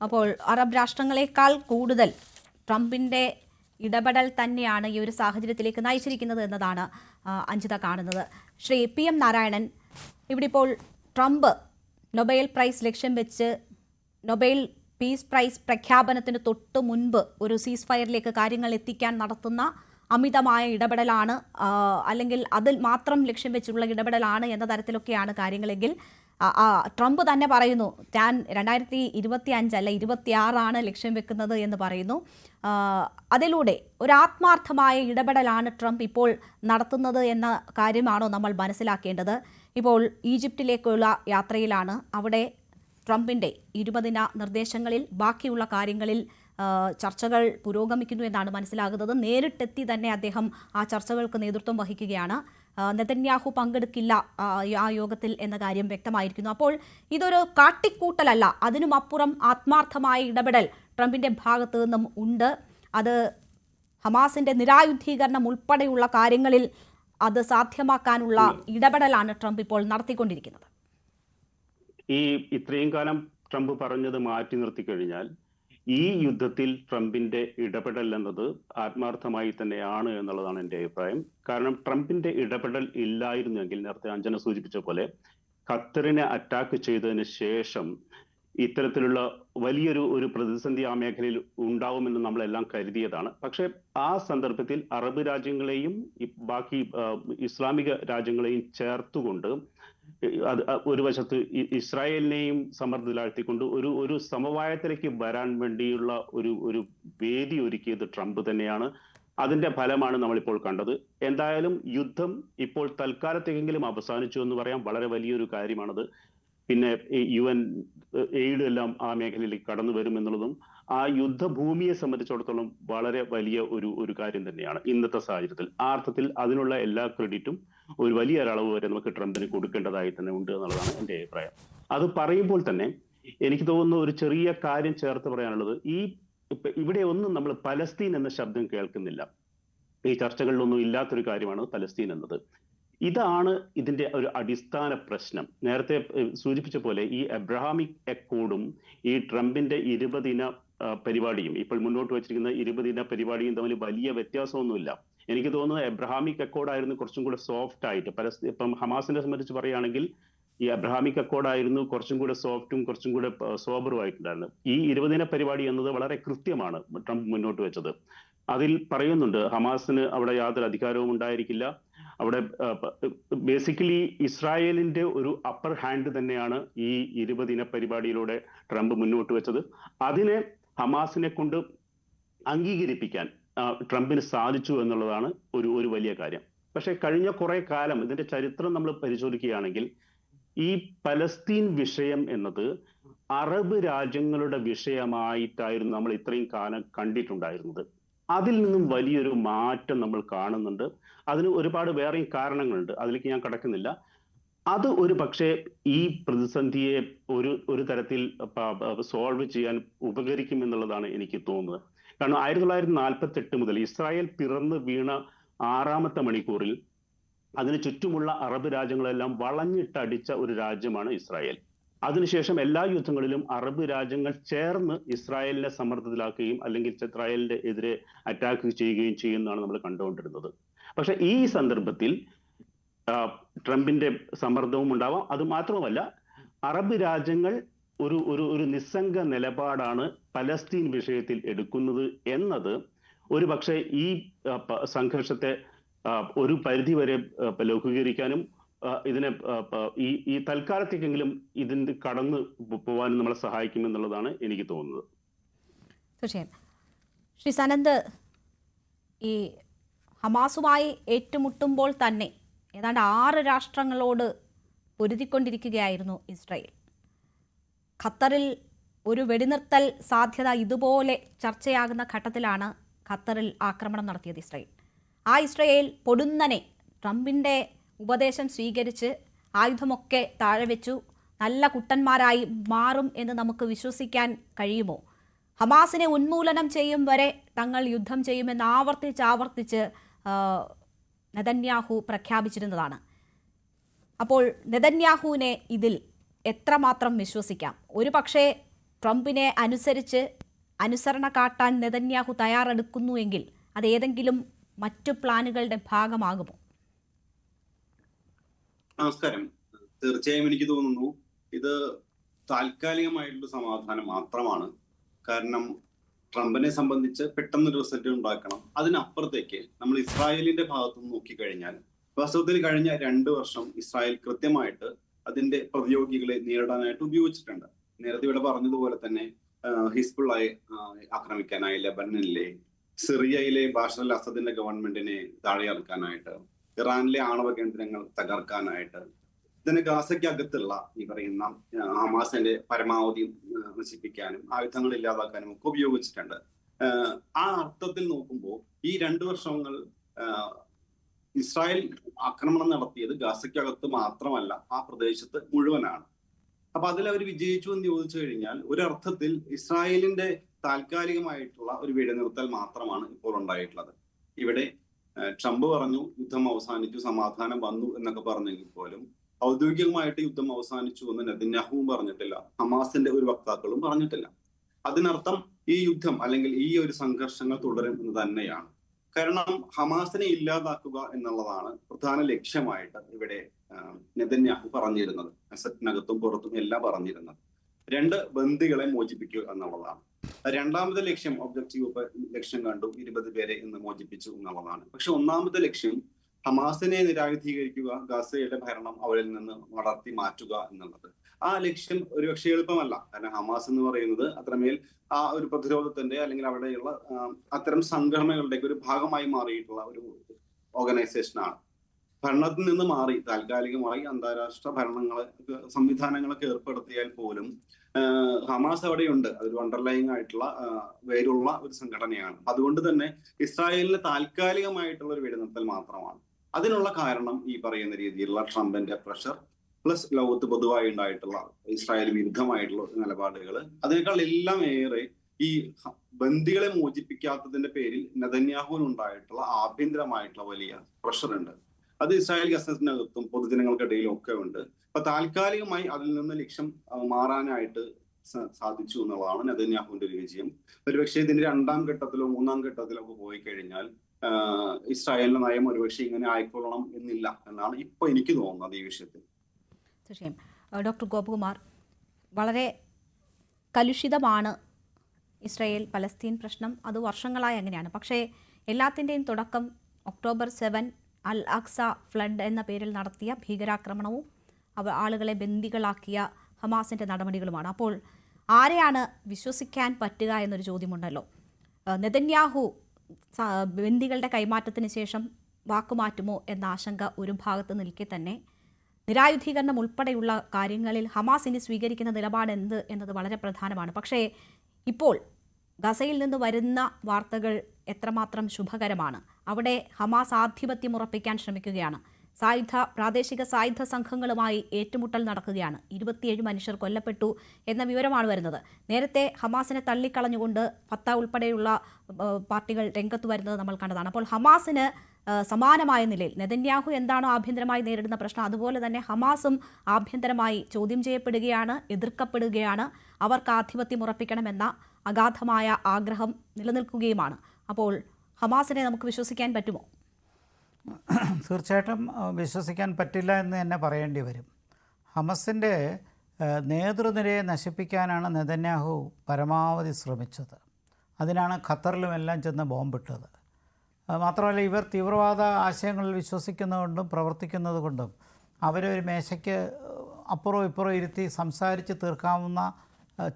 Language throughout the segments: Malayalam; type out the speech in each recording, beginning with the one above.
അപ്പോൾ അറബ് രാഷ്ട്രങ്ങളെക്കാൾ കൂടുതൽ ട്രംപിന്റെ ഇടപെടൽ തന്നെയാണ് ഈ ഒരു സാഹചര്യത്തിലേക്ക് നയിച്ചിരിക്കുന്നത് എന്നതാണ് അഞ്ജിത കാണുന്നത്. ശ്രീ PM നാരായണൻ, ഇവിടെ ഇപ്പോൾ ട്രംപ് നൊബേൽ പ്രൈസ് ലക്ഷ്യം വെച്ച് നൊബേൽ പീസ് പ്രൈസ് പ്രഖ്യാപനത്തിന് തൊട്ട് മുൻപ് ഒരു സീസ് ഫയറിലേക്ക് കാര്യങ്ങൾ എത്തിക്കാൻ നടത്തുന്ന അമിതമായ ഇടപെടലാണ്, അല്ലെങ്കിൽ അതിൽ മാത്രം ലക്ഷ്യം വെച്ചുള്ള ഇടപെടലാണ് എന്ന തരത്തിലൊക്കെയാണ് കാര്യങ്ങളെങ്കിൽ ട്രംപ് തന്നെ പറയുന്നു താൻ 2025 അല്ല 26 ലക്ഷ്യം വെക്കുന്നത് എന്ന് പറയുന്നു. അതിലൂടെ ഒരു ആത്മാർത്ഥമായ ഇടപെടലാണ് ട്രംപ് ഇപ്പോൾ നടത്തുന്നത് എന്ന കാര്യമാണോ നമ്മൾ മനസ്സിലാക്കേണ്ടത്? ഇപ്പോൾ ഈജിപ്തിലേക്കുള്ള യാത്രയിലാണ്. അവിടെ ട്രംപിന്റെ 20 ദിന നിർദ്ദേശങ്ങളിൽ ബാക്കിയുള്ള കാര്യങ്ങളിൽ ചർച്ചകൾ പുരോഗമിക്കുന്നു എന്നാണ് മനസ്സിലാകുന്നത്. നേരിട്ടെത്തി തന്നെ അദ്ദേഹം ആ ചർച്ചകൾക്ക് നേതൃത്വം വഹിക്കുകയാണ്. നെതന്യാഹു പങ്കെടുക്കില്ല ആ യോഗത്തിൽ എന്ന കാര്യം വ്യക്തമായിരിക്കുന്നു. അപ്പോൾ ഇതൊരു കാട്ടിക്കൂട്ടലല്ല, അതിനുമപ്പുറം ആത്മാർത്ഥമായ ഇടപെടൽ ട്രംപിന്റെ ഭാഗത്തു നിന്നും ഉണ്ട്. അത് ഹമാസിന്റെ നിരായുധീകരണം ഉൾപ്പെടെയുള്ള കാര്യങ്ങളിൽ അത് സാധ്യമാക്കാനുള്ള ഇടപെടലാണ് ട്രംപ് ഇപ്പോൾ നടത്തിക്കൊണ്ടിരിക്കുന്നത്. ഇത്രയും കാലം ട്രംപ് പറഞ്ഞത് മാറ്റി നിർത്തിക്കഴിഞ്ഞാൽ ഈ യുദ്ധത്തിൽ ട്രംപിന്റെ ഇടപെടൽ എന്നത് ആത്മാർത്ഥമായി തന്നെയാണ് എന്നുള്ളതാണ് എൻ്റെ അഭിപ്രായം. കാരണം ട്രംപിന്റെ ഇടപെടൽ ഇല്ലായിരുന്നെങ്കിൽ, നേരത്തെ അഞ്ജന സൂചിപ്പിച്ച പോലെ, ഖത്തറിനെ അറ്റാക്ക് ചെയ്തതിന് ശേഷം ഇത്തരത്തിലുള്ള വലിയൊരു പ്രതിസന്ധി ആ മേഖലയിൽ ഉണ്ടാവുമെന്ന് നമ്മളെല്ലാം കരുതിയതാണ്. പക്ഷെ ആ സന്ദർഭത്തിൽ അറബ് രാജ്യങ്ങളെയും ബാക്കി ഇസ്ലാമിക രാജ്യങ്ങളെയും ചേർത്തുകൊണ്ട് ഒരു വശത്ത് ഇസ്രായേലിനെയും സമ്മർദ്ദത്തിലാഴ്ത്തിക്കൊണ്ട് ഒരു സമവായത്തിലേക്ക് വരാൻ വേണ്ടിയുള്ള ഒരു വേദി ഒരുക്കിയത് ട്രംപ് തന്നെയാണ്. അതിന്റെ ഫലമാണ് നമ്മളിപ്പോൾ കണ്ടത്. എന്തായാലും യുദ്ധം ഇപ്പോൾ തൽക്കാലത്തേക്കെങ്കിലും അവസാനിച്ചു എന്ന് പറയാം. വളരെ വലിയൊരു കാര്യമാണത്. പിന്നെ UN എയ്ഡ് എല്ലാം ആ മേഖലയിലേക്ക് കടന്നു വരും എന്നുള്ളതും ആ യുദ്ധഭൂമിയെ സംബന്ധിച്ചിടത്തോളം വളരെ വലിയ ഒരു കാര്യം തന്നെയാണ് ഇന്നത്തെ സാഹചര്യത്തിൽ. ആ അർത്ഥത്തിൽ അതിനുള്ള എല്ലാ ക്രെഡിറ്റും ഒരു വലിയ ഒരളവ് വരെ നമുക്ക് ട്രംപിന് കൊടുക്കേണ്ടതായി തന്നെ ഉണ്ട് എന്നുള്ളതാണ് എൻ്റെ അഭിപ്രായം. അത് പറയുമ്പോൾ തന്നെ എനിക്ക് തോന്നുന്ന ഒരു ചെറിയ കാര്യം ചേർത്ത് പറയാനുള്ളത്, ഇവിടെ ഒന്നും നമ്മൾ പലസ്തീൻ എന്ന ശബ്ദം കേൾക്കുന്നില്ല. ഈ ചർച്ചകളിലൊന്നും ഇല്ലാത്തൊരു കാര്യമാണ് പലസ്തീൻ എന്നത്. ഇതാണ് ഇതിന്റെ ഒരു അടിസ്ഥാന പ്രശ്നം. നേരത്തെ സൂചിപ്പിച്ച പോലെ ഈ എബ്രഹാമിക് അക്കോർഡും ഈ ട്രംപിന്റെ 20 ദിന പരിപാടിയും, ഇപ്പോൾ മുന്നോട്ട് വെച്ചിരിക്കുന്ന 20 ദിന പരിപാടിയും തമ്മിൽ വലിയ വ്യത്യാസമൊന്നുമില്ല. എനിക്ക് തോന്നുന്നത് എബ്രഹാമിക് അക്കോർഡായിരുന്നു കുറച്ചും കൂടെ സോഫ്റ്റ് ആയിട്ട്. ഇപ്പം ഹമാസിനെ സംബന്ധിച്ച് പറയുകയാണെങ്കിൽ ഈ എബ്രഹാമിക് അക്കോർഡായിരുന്നു കുറച്ചും കൂടെ സോഫ്റ്റും കുറച്ചും കൂടെ സോബറും ആയിട്ടുണ്ടായിരുന്നു. ഈ 20 ദിന പരിപാടി എന്നത് വളരെ കൃത്യമാണ് ട്രംപ് മുന്നോട്ട് വെച്ചത്. അതിൽ പറയുന്നുണ്ട് ഹമാസിന് അവിടെ യാതൊരു അധികാരവും ഉണ്ടായിരിക്കില്ല. അവിടെ ബേസിക്കലി ഇസ്രായേലിന്റെ ഒരു അപ്പർ ഹാൻഡ് തന്നെയാണ് ഈ 20 ദിന പരിപാടിയിലൂടെ ട്രംപ് മുന്നോട്ട് വെച്ചത്. അതിനെ ഹമാസിനെ കൊണ്ട് അംഗീകരിപ്പിക്കാൻ ട്രംപിന് സാധിച്ചു എന്നുള്ളതാണ് ഒരു വലിയ കാര്യം. പക്ഷെ കഴിഞ്ഞ കുറെ കാലം ഇതിന്റെ ചരിത്രം നമ്മൾ പരിശോധിക്കുകയാണെങ്കിൽ ഈ പലസ്തീൻ വിഷയം എന്നത് അറബ് രാജ്യങ്ങളുടെ വിഷയമായിട്ടായിരുന്നു നമ്മൾ ഇത്രയും കാലം കണ്ടിട്ടുണ്ടായിരുന്നത്. അതിൽ നിന്നും വലിയൊരു മാറ്റം നമ്മൾ കാണുന്നുണ്ട്. അതിന് ഒരുപാട് വേറെയും കാരണങ്ങളുണ്ട്, അതിലേക്ക് ഞാൻ കടക്കുന്നില്ല. അത് ഒരു പക്ഷേ ഈ പ്രതിസന്ധിയെ ഒരു തരത്തിൽ സോൾവ് ചെയ്യാൻ ഉപകരിക്കും എന്നുള്ളതാണ് എനിക്ക് തോന്നുന്നത്. കാരണം 1948 മുതൽ ഇസ്രായേൽ പിറന്നു വീണ 6ാമത്തെ മണിക്കൂറിൽ അതിന് ചുറ്റുമുള്ള അറബ് രാജ്യങ്ങളെല്ലാം വളഞ്ഞിട്ടടിച്ച ഒരു രാജ്യമാണ് ഇസ്രായേൽ. അതിനുശേഷം എല്ലാ യുദ്ധങ്ങളിലും അറബ് രാജ്യങ്ങൾ ചേർന്ന് ഇസ്രായേലിനെ സമ്മർദ്ദത്തിലാക്കുകയും അല്ലെങ്കിൽ ഇസ്രായേലിന്റെ എതിരെ അറ്റാക്ക് ചെയ്യുകയും ചെയ്യുന്നതാണ് നമ്മൾ കണ്ടുകൊണ്ടിരുന്നത്. പക്ഷെ ഈ സന്ദർഭത്തിൽ ട്രംപിന്റെ സമ്മർദ്ദവും ഉണ്ടാവാം. അത് മാത്രമല്ല, അറബ് രാജ്യങ്ങൾ ഒരു നിസ്സംഗ നിലപാടാണ് പലസ്തീൻ വിഷയത്തിൽ എടുക്കുന്നത് എന്നത് ഒരു പക്ഷേ ഈ സംഘർഷത്തെ ഒരു പരിധിവരെ ലഘൂകരിക്കാനും ഇതിനെ ഈ തൽക്കാലത്തേക്കെങ്കിലും ഇതിന്റെ കടന്നു പോകാനും നമ്മളെ സഹായിക്കുമെന്നുള്ളതാണ് എനിക്ക് തോന്നുന്നത്. തീർച്ചയായും. ശ്രീ സനന്ദ്, ഈ ഹമാസുമായി ഏറ്റുമുട്ടുമ്പോൾ തന്നെ ഏതാണ്ട് 6 രാഷ്ട്രങ്ങളോട് പൊരുതിക്കൊണ്ടിരിക്കുകയായിരുന്നു ഇസ്രായേൽ. ഖത്തറിൽ ഒരു വെടിനിർത്തൽ സാധ്യത ഇതുപോലെ ചർച്ചയാകുന്ന ഘട്ടത്തിലാണ് ഖത്തറിൽ ആക്രമണം നടത്തിയത് ഇസ്രായേൽ. ആ ഇസ്രായേൽ പൊടുന്നനെ ട്രംപിൻ്റെ ഉപദേശം സ്വീകരിച്ച് ആയുധമൊക്കെ താഴെ വെച്ചു, നല്ല കുട്ടന്മാരായി മാറും എന്ന് നമുക്ക് വിശ്വസിക്കാൻ കഴിയുമോ? ഹമാസിനെ ഉന്മൂലനം ചെയ്യും വരെ തങ്ങൾ യുദ്ധം ചെയ്യുമെന്ന് ആവർത്തിച്ച് നെതന്യാഹു പ്രഖ്യാപിച്ചിരുന്നതാണ്. അപ്പോൾ നെതന്യാഹുവിനെ ഇതിൽ എത്രമാത്രം വിശ്വസിക്കാം? ഒരു പക്ഷേ ട്രംപിനെ അനുസരണ കാട്ടാൻ നെതന്യാഹു തയ്യാറെടുക്കുന്നുവെങ്കിൽ അത് ഏതെങ്കിലും മറ്റു പ്ലാനുകളുടെ ഭാഗമാകുമോ? നമസ്കാരം. തീർച്ചയായും എനിക്ക് തോന്നുന്നു ഇത് താൽക്കാലികമായിട്ടുള്ള സമാധാനം മാത്രമാണ്. കാരണം ട്രംപിനെ സംബന്ധിച്ച് പെട്ടെന്നൊരു റിസൾട്ട് ഉണ്ടാക്കണം. അതിനപ്പുറത്തേക്ക് നമ്മൾ ഇസ്രായേലിന്റെ ഭാഗത്തു നിന്ന് നോക്കിക്കഴിഞ്ഞാൽ വാസ്തവത്തിൽ കഴിഞ്ഞ 2 വർഷം ഇസ്രായേൽ കൃത്യമായിട്ട് അതിന്റെ പ്രതിയോഗികളെ നേരിടാനായിട്ട് ഉപയോഗിച്ചിട്ടുണ്ട്. നേരത്തെ ഇവിടെ പറഞ്ഞതുപോലെ തന്നെ ഹിസ്ബുള്ളയെ ആക്രമിക്കാനായി ലെബനനിലെ, സിറിയയിലെ ബാഷർ അൽ അസദിന്റെ ഗവൺമെന്റിനെ താഴെയിറക്കാനായിട്ട്, ഇറാനിലെ ആണവ കേന്ദ്രങ്ങൾ തകർക്കാനായിട്ട്, ഇതിന് ഗാസയ്ക്കകത്തുള്ള ഈ പറയുന്ന ഹമാസിന്റെ പരമാവധി നശിപ്പിക്കാനും ആയുധങ്ങൾ ഇല്ലാതാക്കാനും ഒക്കെ ഉപയോഗിച്ചിട്ടുണ്ട്. ആ അർത്ഥത്തിൽ നോക്കുമ്പോൾ ഈ 2 വർഷങ്ങൾ ഇസ്രായേൽ ആക്രമണം നടത്തിയത് ഗാസയ്ക്കകത്ത് മാത്രമല്ല, ആ പ്രദേശത്ത് മുഴുവനാണ്. അപ്പൊ അതിൽ അവർ വിജയിച്ചു എന്ന് ചോദിച്ചു കഴിഞ്ഞാൽ ഒരർത്ഥത്തിൽ ഇസ്രായേലിന്റെ താൽക്കാലികമായിട്ടുള്ള ഒരു വെടിനിർത്തൽ മാത്രമാണ് ഇപ്പോൾ ഉണ്ടായിട്ടുള്ളത്. ഇവിടെ ട്രംപ് പറഞ്ഞു യുദ്ധം അവസാനിച്ചു, സമാധാനം വന്നു എന്നൊക്കെ പറഞ്ഞെങ്കിൽ പോലും ഔദ്യോഗികമായിട്ട് യുദ്ധം അവസാനിച്ചു എന്ന് നെതന്യാഹുവും പറഞ്ഞിട്ടില്ല, ഹമാസിന്റെ ഒരു വക്താക്കളും പറഞ്ഞിട്ടില്ല. അതിനർത്ഥം ഈ യുദ്ധം അല്ലെങ്കിൽ ഈ ഒരു സംഘർഷങ്ങൾ തുടരും എന്ന് തന്നെയാണ്. കാരണം ഹമാസിനെ ഇല്ലാതാക്കുക എന്നുള്ളതാണ് പ്രധാന ലക്ഷ്യമായിട്ട് ഇവിടെ നെതന്യാഹു പറഞ്ഞിരുന്നത്. അസറ്റിനകത്തും പുറത്തും എല്ലാം പറഞ്ഞിരുന്നത് 2 ബന്ദികളെ മോചിപ്പിക്കുക എന്നുള്ളതാണ്. രണ്ടാമത്തെ ലക്ഷ്യം, ഒബ്ജക്റ്റീവ് ലക്ഷ്യം കണ്ടു, 20 പേരെ ഇന്ന് മോചിപ്പിച്ചു എന്നുള്ളതാണ്. പക്ഷെ ഒന്നാമത്തെ ലക്ഷ്യം ഹമാസിനെ നിരായുധീകരിക്കുക, ഗാസയുടെ ഭരണം അവരിൽ നിന്ന് വളർത്തി മാറ്റുക എന്നുള്ളത്. ആ ലക്ഷ്യം ഒരുപക്ഷെ എളുപ്പമല്ല. കാരണം ഹമാസ് എന്ന് പറയുന്നത് അത്രമേൽ ആ ഒരു പ്രതിരോധത്തിന്റെ അല്ലെങ്കിൽ അവിടെയുള്ള അത്തരം സംഘടനകളുടെ ഒരു ഭാഗമായി മാറിയിട്ടുള്ള ഒരു ഓർഗനൈസേഷനാണ്. ഭരണത്തിൽ നിന്ന് മാറി താൽക്കാലികമായി അന്താരാഷ്ട്ര സംവിധാനങ്ങളൊക്കെ ഏർപ്പെടുത്തിയാൽ പോലും ഹമാസ് അവിടെയുണ്ട്. അതൊരു അണ്ടർലൈങ് ആയിട്ടുള്ള വേരുള്ള ഒരു സംഘടനയാണ്. അതുകൊണ്ട് തന്നെ ഇസ്രായേലിന് താൽക്കാലികമായിട്ടുള്ള ഒരു വെടിനിർത്തൽ മാത്രമാണ്. അതിനുള്ള കാരണം ഈ പറയുന്ന രീതിയിലുള്ള ട്രംപിന്റെ പ്രഷർ പ്ലസ് ലോകത്ത് പൊതുവായി ഉണ്ടായിട്ടുള്ള ഇസ്രായേൽ വിരുദ്ധമായിട്ടുള്ള നിലപാടുകൾ, അതിനേക്കാൾ എല്ലാം ഏറെ ഈ ബന്ദികളെ മോചിപ്പിക്കാത്തതിന്റെ പേരിൽ നെതന്യാഹുവിനുണ്ടായിട്ടുള്ള ആഭ്യന്തരമായിട്ടുള്ള വലിയ പ്രഷർ ഉണ്ട്. അത് ഇസ്രായേൽ ഗസറ്റിനകത്തും പൊതുജനങ്ങൾക്കിടയിലും ഒക്കെ ഉണ്ട്. അപ്പൊ താൽക്കാലികമായി അതിൽ നിന്ന് ലക്ഷ്യം മാറാനായിട്ട് സാധിച്ചു എന്നുള്ളതാണ് നെതന്യാഹുവിന്റെ ഒരു വിജയം. ഒരുപക്ഷെ ഇതിന്റെ 2ാം ഘട്ടത്തിലോ 3ാം ഘട്ടത്തിലോ ഒക്കെ പോയി കഴിഞ്ഞാൽ ഇസ്രായേലിന്റെ നയം ഒരുപക്ഷെ ഇങ്ങനെ ആയിക്കൊള്ളണം എന്നില്ല എന്നാണ് ഇപ്പൊ എനിക്ക് തോന്നുന്നത് ഈ വിഷയത്തിൽ. തീർച്ചയായും. ഡോക്ടർ ഗോപകുമാർ, വളരെ കലുഷിതമാണ് ഇസ്രായേൽ പലസ്തീൻ പ്രശ്നം. അത് വർഷങ്ങളായി അങ്ങനെയാണ്. പക്ഷേ എല്ലാത്തിൻ്റെയും തുടക്കം ഒക്ടോബർ 7 അൽ അക്സ ഫ്ലഡ് എന്ന പേരിൽ നടത്തിയ ഭീകരാക്രമണവും ആളുകളെ ബന്ദികളാക്കിയ ഹമാസിൻ്റെ നടപടികളുമാണ്. അപ്പോൾ ആരെയാണ് വിശ്വസിക്കാൻ പറ്റുക എന്നൊരു ചോദ്യമുണ്ടല്ലോ. നെതന്യാഹു ബന്ദികളുടെ കൈമാറ്റത്തിന് ശേഷം വാക്കുമാറ്റുമോ എന്ന ആശങ്ക ഒരു ഭാഗത്ത് നിൽക്കെ തന്നെ നിരായുധീകരണം ഉൾപ്പെടെയുള്ള കാര്യങ്ങളിൽ ഹമാസ് ഇനി സ്വീകരിക്കുന്ന നിലപാട് എന്ത് എന്നത് വളരെ പ്രധാനമാണ്. പക്ഷേ ഇപ്പോൾ ഗസയിൽ നിന്ന് വരുന്ന വാർത്തകൾ എത്രമാത്രം ശുഭകരമാണ്. അവിടെ ഹമാസ് ആധിപത്യം ഉറപ്പിക്കാൻ ശ്രമിക്കുകയാണ്. പ്രാദേശിക സായുധ സംഘങ്ങളുമായി ഏറ്റുമുട്ടൽ നടക്കുകയാണ്. 27 മനുഷ്യർ കൊല്ലപ്പെട്ടു എന്ന വിവരമാണ് വരുന്നത്. നേരത്തെ ഹമാസിനെ തള്ളിക്കളഞ്ഞുകൊണ്ട് ഫത്ത ഉൾപ്പെടെയുള്ള പാർട്ടികൾ രംഗത്ത് വരുന്നത് നമ്മൾ കണ്ടതാണ്. അപ്പോൾ ഹമാസിന് സമാനമായ നിലയിൽ നെതന്യാഹു എന്താണോ ആഭ്യന്തരമായി നേരിടുന്ന പ്രശ്നം, അതുപോലെ തന്നെ ഹമാസും ആഭ്യന്തരമായി ചോദ്യം ചെയ്യപ്പെടുകയാണ്, എതിർക്കപ്പെടുകയാണ്. അവർക്ക് ആധിപത്യം ഉറപ്പിക്കണമെന്ന അഗാധമായ ആഗ്രഹം നിലനിൽക്കുകയുമാണ്. അപ്പോൾ ഹമാസിനെ നമുക്ക് വിശ്വസിക്കാൻ പറ്റുമോ? തീർച്ചയായിട്ടും വിശ്വസിക്കാൻ പറ്റില്ല എന്ന് തന്നെ പറയേണ്ടി വരും. ഹമസിൻ്റെ നേതൃനിരയെ നശിപ്പിക്കാനാണ് നെതന്യാഹു പരമാവധി ശ്രമിച്ചത്. അതിനാണ് ഖത്തറിലുമെല്ലാം ചെന്ന് ബോംബിട്ടത്. മാത്രമല്ല, ഇവർ തീവ്രവാദ ആശയങ്ങളിൽ വിശ്വസിക്കുന്നതുകൊണ്ടും പ്രവർത്തിക്കുന്നത് കൊണ്ടും അവരൊരു മേശയ്ക്ക് അപ്പുറവും ഇപ്പുറവും ഇരുത്തി സംസാരിച്ച് തീർക്കാവുന്ന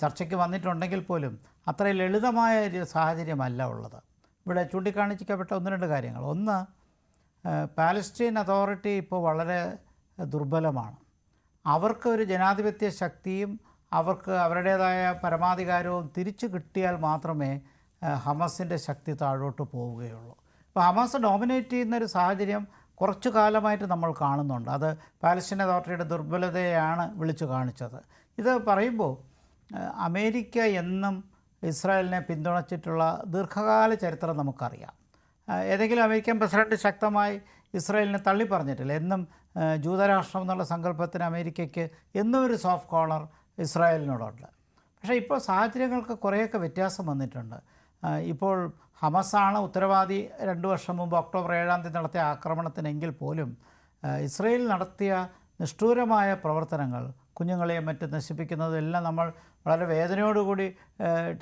ചർച്ചയ്ക്ക് വന്നിട്ടുണ്ടെങ്കിൽ പോലും അത്ര ലളിതമായ ഒരു സാഹചര്യമല്ല ഉള്ളത്. ഇവിടെ ചൂണ്ടിക്കാണിക്കപ്പെട്ട 1-2 കാര്യങ്ങൾ. ഒന്ന്, പാലസ്തീൻ അതോറിറ്റി ഇപ്പോൾ വളരെ ദുർബലമാണ്. അവർക്ക് ഒരു ജനാധിപത്യ ശക്തിയും അവർക്ക് അവരുടേതായ പരമാധികാരവും തിരിച്ചു കിട്ടിയാൽ മാത്രമേ ഹമസിൻ്റെ ശക്തി താഴോട്ട് പോവുകയുള്ളൂ. ഇപ്പോൾ ഹമാസ് ഡോമിനേറ്റ് ചെയ്യുന്നൊരു സാഹചര്യം കുറച്ചു കാലമായിട്ട് നമ്മൾ കാണുന്നുണ്ട്. അത് പാലസ്തീൻ അതോറിറ്റിയുടെ ദുർബലതയാണ് വിളിച്ചു കാണിച്ചത്. ഇത് പറയുമ്പോൾ അമേരിക്ക എന്നും ഇസ്രായേലിനെ പിന്തുണച്ചിട്ടുള്ള ദീർഘകാല ചരിത്രം നമുക്കറിയാം. ഏതെങ്കിലും അമേരിക്കൻ പ്രസിഡന്റ് ശക്തമായി ഇസ്രായേലിനെ തള്ളി പറഞ്ഞിട്ടില്ല. എന്നും ജൂതരാഷ്ട്രം എന്നുള്ള സങ്കല്പത്തിന് അമേരിക്കയ്ക്ക് എന്നും ഒരു സോഫ്റ്റ് കോർണർ ഇസ്രായേലിനോടുണ്ട്. പക്ഷേ ഇപ്പോൾ സാഹചര്യങ്ങൾക്ക് കുറേയൊക്കെ വ്യത്യാസം വന്നിട്ടുണ്ട്. ഇപ്പോൾ ഹമസാണ് ഉത്തരവാദി 2 വർഷം മുമ്പ് ഒക്ടോബർ 7-ാം തീയതി നടത്തിയ ആക്രമണത്തിനെങ്കിൽ പോലും ഇസ്രയേൽ നടത്തിയ നിഷ്ഠൂരമായ പ്രവർത്തനങ്ങൾ, കുഞ്ഞുങ്ങളെയും മറ്റും നശിപ്പിക്കുന്നതെല്ലാം നമ്മൾ വളരെ വേദനയോടുകൂടി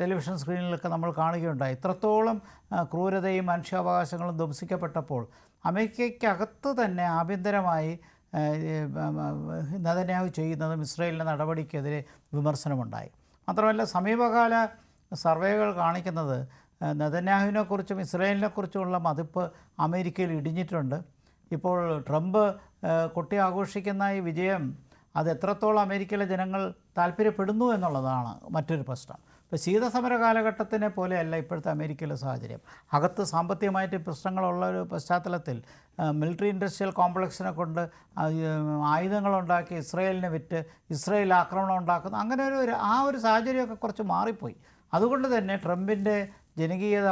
ടെലിവിഷൻ സ്ക്രീനിലൊക്കെ നമ്മൾ കാണുകയുണ്ടായി. ഇത്രത്തോളം ക്രൂരതയും മനുഷ്യാവകാശങ്ങളും ധ്വംസിക്കപ്പെട്ടപ്പോൾ അമേരിക്കയ്ക്കകത്ത് തന്നെ ആഭ്യന്തരമായി നെതന്യാഹു ചെയ്യുന്നതും ഇസ്രയേലിൻ്റെ നടപടിക്കെതിരെ വിമർശനമുണ്ടായി. മാത്രമല്ല സമീപകാല സർവേകൾ കാണിക്കുന്നത് നെതന്യാഹുവിനെക്കുറിച്ചും ഇസ്രയേലിനെക്കുറിച്ചുമുള്ള മതിപ്പ് അമേരിക്കയിൽ ഇടിഞ്ഞിട്ടുണ്ട്. ഇപ്പോൾ ട്രംപ് കൊട്ടി ആഘോഷിക്കുന്ന ഈ വിജയം അത് എത്രത്തോളം അമേരിക്കയിലെ ജനങ്ങൾ താല്പര്യപ്പെടുന്നു എന്നുള്ളതാണ് മറ്റൊരു പ്രശ്നം. ഇപ്പോൾ ശീതസമര കാലഘട്ടത്തിനെ പോലെയല്ല ഇപ്പോഴത്തെ അമേരിക്കയിലെ സാഹചര്യം. അകത്ത് സാമ്പത്തികമായിട്ട് പ്രശ്നങ്ങളുള്ള ഒരു പശ്ചാത്തലത്തിൽ മിലിറ്ററി ഇൻഡസ്ട്രിയൽ കോംപ്ലക്സിനെ കൊണ്ട് ആയുധങ്ങളുണ്ടാക്കി ഇസ്രയേലിനെ വിറ്റ് ഇസ്രയേൽ ആക്രമണം ഉണ്ടാക്കുന്ന അങ്ങനെ ഒരു സാഹചര്യമൊക്കെ കുറച്ച് മാറിപ്പോയി. അതുകൊണ്ട് തന്നെ ട്രംപിൻ്റെ ജനകീയത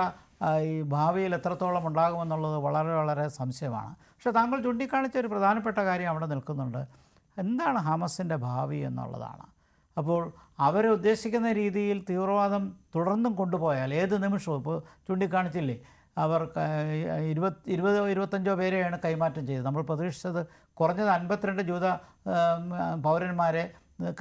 ഈ ഭാവിയിൽ എത്രത്തോളം ഉണ്ടാകുമെന്നുള്ളത് വളരെ വളരെ സംശയമാണ്. പക്ഷേ താങ്കൾ ചൂണ്ടിക്കാണിച്ച ഒരു പ്രധാനപ്പെട്ട കാര്യം അവിടെ നിൽക്കുന്നുണ്ട്. എന്താണ് ഹമസിൻ്റെ ഭാവി എന്നുള്ളതാണ്. അപ്പോൾ അവരുദ്ദേശിക്കുന്ന രീതിയിൽ തീവ്രവാദം തുടർന്നും കൊണ്ടുപോയാൽ ഏത് നിമിഷവും, ഇപ്പോൾ ചൂണ്ടിക്കാണിച്ചില്ലേ, അവർ 20-25 പേരെയാണ് കൈമാറ്റം ചെയ്തത്. നമ്മൾ പ്രതീക്ഷിച്ചത് കുറഞ്ഞത് 52 ജൂത പൗരന്മാരെ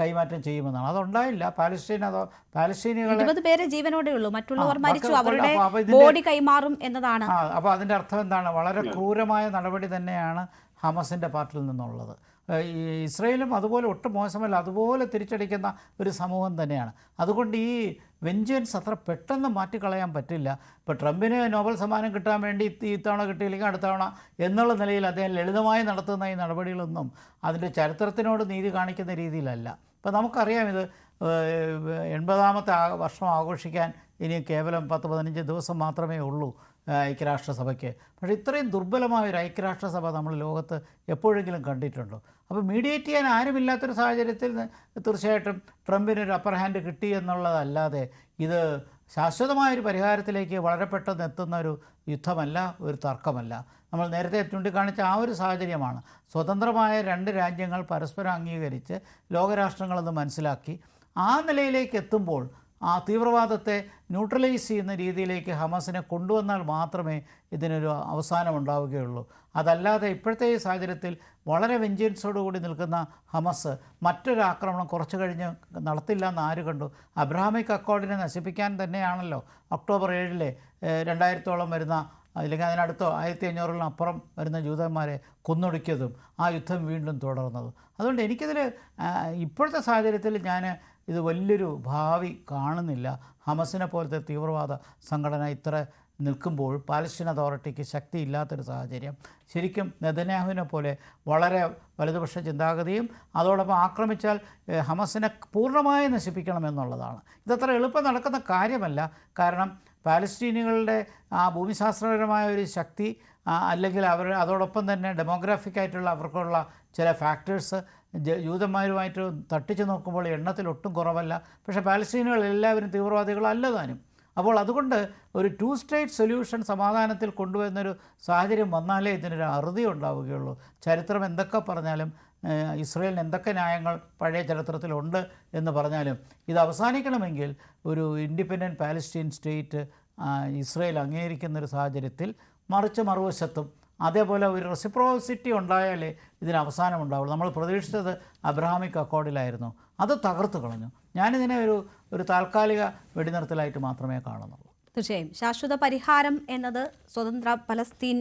കൈമാറ്റം ചെയ്യുമെന്നാണ്. അതുണ്ടായില്ല. പാലസ്തീനികളെ 20 പേരെ ജീവനോടെ ഉള്ളൂ, മറ്റുള്ളവർ മരിച്ചു, അവരുടെ ബോഡി കൈമാറും എന്നതാണ്. അപ്പോൾ അതിൻ്റെ അർത്ഥം എന്താണ്? വളരെ ക്രൂരമായ നടപടി തന്നെയാണ് ഹമസിൻ്റെ പാർട്ടിൽ നിന്നുള്ളത്. ഇസ്രയേലും അതുപോലെ ഒട്ടും മോശമല്ല, അതുപോലെ തിരിച്ചടിക്കുന്ന ഒരു സമൂഹം തന്നെയാണ്. അതുകൊണ്ട് ഈ വെഞ്ചൻസ് അത്ര പെട്ടെന്ന് മാറ്റിക്കളയാൻ പറ്റില്ല. ഇപ്പോൾ ട്രംപിന് നോബൽ സമ്മാനം കിട്ടാൻ വേണ്ടി ഈ തവണ കിട്ടിയില്ലെങ്കിൽ അടുത്ത തവണ എന്നുള്ള നിലയിൽ അദ്ദേഹം ലളിതമായി നടത്തുന്ന ഈ നടപടികളൊന്നും അതിൻ്റെ ചരിത്രത്തിനോട് നീതി കാണിക്കുന്ന രീതിയിലല്ല. ഇപ്പോൾ നമുക്കറിയാം, ഇത് 80ാമത്തെ വർഷം ആഘോഷിക്കാൻ ഇനി കേവലം 10-15 ദിവസം മാത്രമേ ഉള്ളൂ ഐക്യരാഷ്ട്രസഭയ്ക്ക്. പക്ഷേ ഇത്രയും ദുർബലമായ ഒരു ഐക്യരാഷ്ട്രസഭ നമ്മൾ ലോകത്ത് എപ്പോഴെങ്കിലും കണ്ടിട്ടുണ്ടോ? അപ്പോൾ മീഡിയേറ്റ് ചെയ്യാൻ ആരുമില്ലാത്തൊരു സാഹചര്യത്തിൽ തീർച്ചയായിട്ടും ട്രംപിനൊരു അപ്പർ ഹാൻഡ് കിട്ടി എന്നുള്ളതല്ലാതെ ഇത് ശാശ്വതമായൊരു പരിഹാരത്തിലേക്ക് വളരെ പെട്ടെന്ന് എത്തുന്ന ഒരു യുദ്ധമല്ല, ഒരു തർക്കമല്ല. നമ്മൾ നേരത്തെ ചൂണ്ടിക്കാണിച്ച ആ ഒരു സാഹചര്യമാണ്. സ്വതന്ത്രമായ 2 രാജ്യങ്ങൾ പരസ്പരം അംഗീകരിച്ച് ലോകരാഷ്ട്രങ്ങളെന്ന് മനസ്സിലാക്കി ആ നിലയിലേക്ക് എത്തുമ്പോൾ ആ തീവ്രവാദത്തെ ന്യൂട്രലൈസ് ചെയ്യുന്ന രീതിയിലേക്ക് ഹമാസിനെ കൊണ്ടുവന്നാൽ മാത്രമേ ഇതിനൊരു അവസാനം ഉണ്ടാവുകയുള്ളൂ. അതല്ലാതെ ഇപ്പോഴത്തെ ഈ സാഹചര്യത്തിൽ വളരെ വെഞ്ചൻസോടുകൂടി നിൽക്കുന്ന ഹമസ് മറ്റൊരു ആക്രമണം കുറച്ച് കഴിഞ്ഞ് നടത്തില്ല എന്ന് ആര് കണ്ടു? അബ്രഹാമിക് അക്കോർഡിനെ നശിപ്പിക്കാൻ തന്നെയാണല്ലോ ഒക്ടോബർ 7 2000-ഓളം വരുന്ന, അല്ലെങ്കിൽ അതിനടുത്തോ 1500-അപ്പുറം വരുന്ന ജൂതന്മാരെ കൊന്നൊടുക്കിയതും ആ യുദ്ധം വീണ്ടും തുടർന്നതും. അതുകൊണ്ട് എനിക്കിതിൽ ഇപ്പോഴത്തെ സാഹചര്യത്തിൽ ഞാൻ ഇത് വലിയൊരു ഭാവി കാണുന്നില്ല. ഹമസിനെ പോലത്തെ തീവ്രവാദ സംഘടന ഇത്ര നിൽക്കുമ്പോൾ പാലസ്തീൻ അതോറിറ്റിക്ക് ശക്തിയില്ലാത്തൊരു സാഹചര്യം, ശരിക്കും നെതന്യാഹുവിനെ പോലെ വളരെ വലതുപക്ഷ ചിന്താഗതിയും അതോടൊപ്പം ആക്രമിച്ചാൽ ഹമസിനെ പൂർണ്ണമായി നശിപ്പിക്കണമെന്നുള്ളതാണ്. ഇതത്ര എളുപ്പം നടക്കുന്ന കാര്യമല്ല. കാരണം പാലസ്തീനികളുടെ ആ ഭൂമിശാസ്ത്രപരമായ ഒരു ശക്തി, അല്ലെങ്കിൽ അതോടൊപ്പം തന്നെ ഡെമോഗ്രാഫിക്കായിട്ടുള്ള അവർക്കുള്ള ചില ഫാക്ടേഴ്സ് ജൂതന്മാരുമായിട്ട് തട്ടിച്ചു നോക്കുമ്പോൾ എണ്ണത്തിൽ ഒട്ടും കുറവല്ല. പക്ഷേ പാലസ്തീനുകൾ എല്ലാവരും തീവ്രവാദികളല്ല താനും. അപ്പോൾ അതുകൊണ്ട് ഒരു 2 സ്റ്റേറ്റ് സൊല്യൂഷൻ സമാധാനത്തിൽ കൊണ്ടുവരുന്നൊരു സാഹചര്യം വന്നാലേ ഇതിനൊരു അറുതി ഉണ്ടാവുകയുള്ളൂ. ചരിത്രം എന്തൊക്കെ പറഞ്ഞാലും, ഇസ്രയേലിന് എന്തൊക്കെ ന്യായങ്ങൾ പഴയ ചരിത്രത്തിലുണ്ട് എന്ന് പറഞ്ഞാലും, ഇത് അവസാനിക്കണമെങ്കിൽ ഒരു ഇൻഡിപെൻഡൻറ്റ് പാലസ്തീൻ സ്റ്റേറ്റ് ഇസ്രയേൽ അംഗീകരിക്കുന്നൊരു സാഹചര്യത്തിൽ, മറിച്ച് മറുവശത്തും അതേപോലെ ഒരു റെസിപ്രോസിറ്റി ഉണ്ടായാലേ ഇതിന് അവസാനം ഉണ്ടാവുള്ളൂ. നമ്മൾ പ്രതീക്ഷിച്ചത് അബ്രഹാമിക് അക്കോർഡിലായിരുന്നു, അത് തകർത്ത് കളഞ്ഞു. ഞാനിതിനെ ഒരു താൽക്കാലിക വെടിനിർത്തലായിട്ട് മാത്രമേ കാണുന്നുള്ളൂ. തീർച്ചയായും ശാശ്വത പരിഹാരം എന്നത് സ്വതന്ത്ര പലസ്തീൻ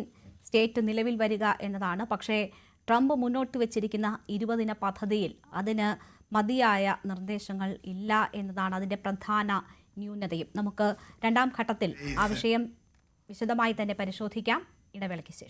സ്റ്റേറ്റ് നിലവിൽ വരിക എന്നതാണ്. പക്ഷേ ട്രംപ് മുന്നോട്ട് വെച്ചിരിക്കുന്ന 20 ദിന പദ്ധതിയിൽ അതിന് മതിയായ നിർദ്ദേശങ്ങൾ ഇല്ല എന്നതാണ് അതിൻ്റെ പ്രധാന ന്യൂനതയും. നമുക്ക് 2ാം ഘട്ടത്തിൽ ആ വിഷയം വിശദമായി തന്നെ പരിശോധിക്കാം. ഇടവേളയ്ക്ക് ശേഷം.